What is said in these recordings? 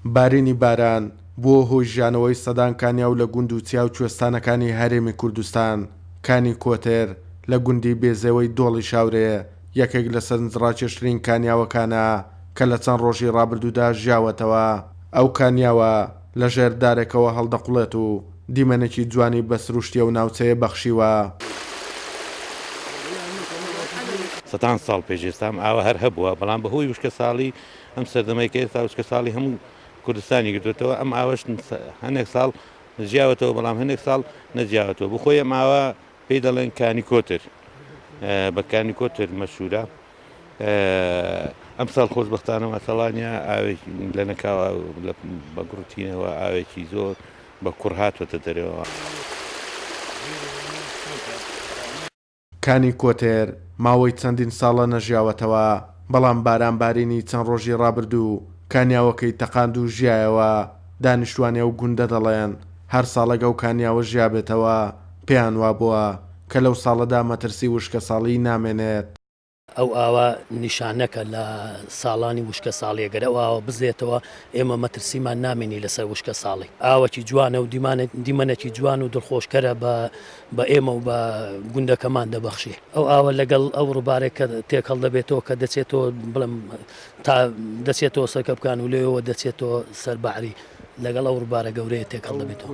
بارینی باران بۆ هۆی ژانەوەی سەدان کانیاو لە گوند و چیا و کوێستانەکانی هەرێمی کوردستان. کانی کۆتێر لە گوندی بێزەوەی دۆڵی شاورێ یەکێک لە سەرنجڕاکێشترین کانیاوەکانە کە لە چەند ڕۆژی ڕابردوودا ژیاوەتەوە. ئەو کانیاوە لە ژێردارێکەوە هەڵدەقوڵێت و دیمەنێکی جوانی بە سروشتیە و ناوچەیە بەخشیوە. سەتان ساڵ پێشێستام ئاوە هەر هەبووە، بەڵام بەهۆی وشکە ساڵی ئەم سەردەمەیەکە ئێستا وشکە ساڵی هەموو کوردستانی گرتوێتەوە. ئەم ئاوەش هەندێک ساڵ ژیاوەتەوە، بەڵام هەندێک ساڵ نەجیاوەتەوە. بخۆی ئەم ئاوە پێی دەڵێن کانی کۆتر، بە کانی کۆتر مەشهورە. ئەم ساڵ خۆشبەختانەوە سەڵانیا ئاوێکی لە نەکاوە بە گوڕتینەوە ئاوێکی زۆر بە کوڕ هاتوەتە دەرەوە. کانی کۆتێر ماوەی چەندین ساڵە نەژیاوەتەوە، بەڵام باران بارینی چەند ڕۆژی ڕابردوو کانیاوەکەی تەقاند و ژیایەوە. دانیشتوانی ئەو گوندە دەڵێن هەر ساڵەگە و کانیاوە ژیابێتەوە پێیان وا بووە کە لەو ساڵەدا مەترسی وشکە ساڵی نامێنێت. ئەو ئاوا نیشانەکە لە ساڵانی وشکە ساڵی ئەگەر ئەو ئاوە بزێتەوە ئێمە مەترسیمان نامێنی لەسەر وشکە ساڵی. ئاوەکی جوانە و دیمەنێکی جوان و دڵخۆشکەرە بە ئێمە و بە گوندەکەمان دەبەخشی. ئەو ئاوە لەگەڵ ئەو ڕووبارێک کە تێکەڵ دەبێتەوە کە دەچێتەوە بڵم تا دەچێتەوە سەرکە بکان و لێەوە دەچێتەوە سەربعری لەگەڵ ئەو ڕووبارە گەورەیە تێکەڵ دەبێتەوە.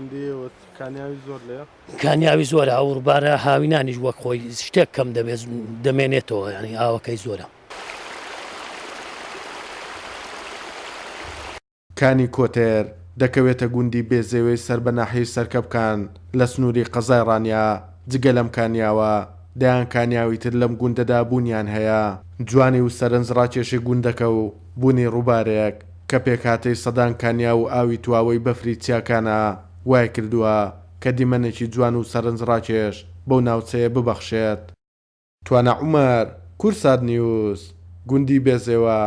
کانیاوی زۆرە، ئەو ڕووبارە هاوینانیش وەک خۆی شتێک کەم دەمێنێتەوە، ینی ئاوەکەی زۆرە. کانی کۆتێر دەکەوێتە گوندی بێزەوەی سەر بە ناحیەی سەرکە بکان لە سنووری قەزای ڕانیا. جگە لەم کانیاوە دایان کانیاوی تر لەم گوندەدا بوونیان هەیە. جوانی و سەرنجڕاکێشی گوندەکە و بوونی ڕووبارێک کە پێکهاتەی سەدان کانیا و ئاوی تواوەی بەفری چیاکانە وای کردووە کە دیمەنێکی جوان و سەرنجڕاکێش بەو ناوچەیە ببەخشێت. توانە عومەر، کورسات نیوز، گوندی بێزەوە.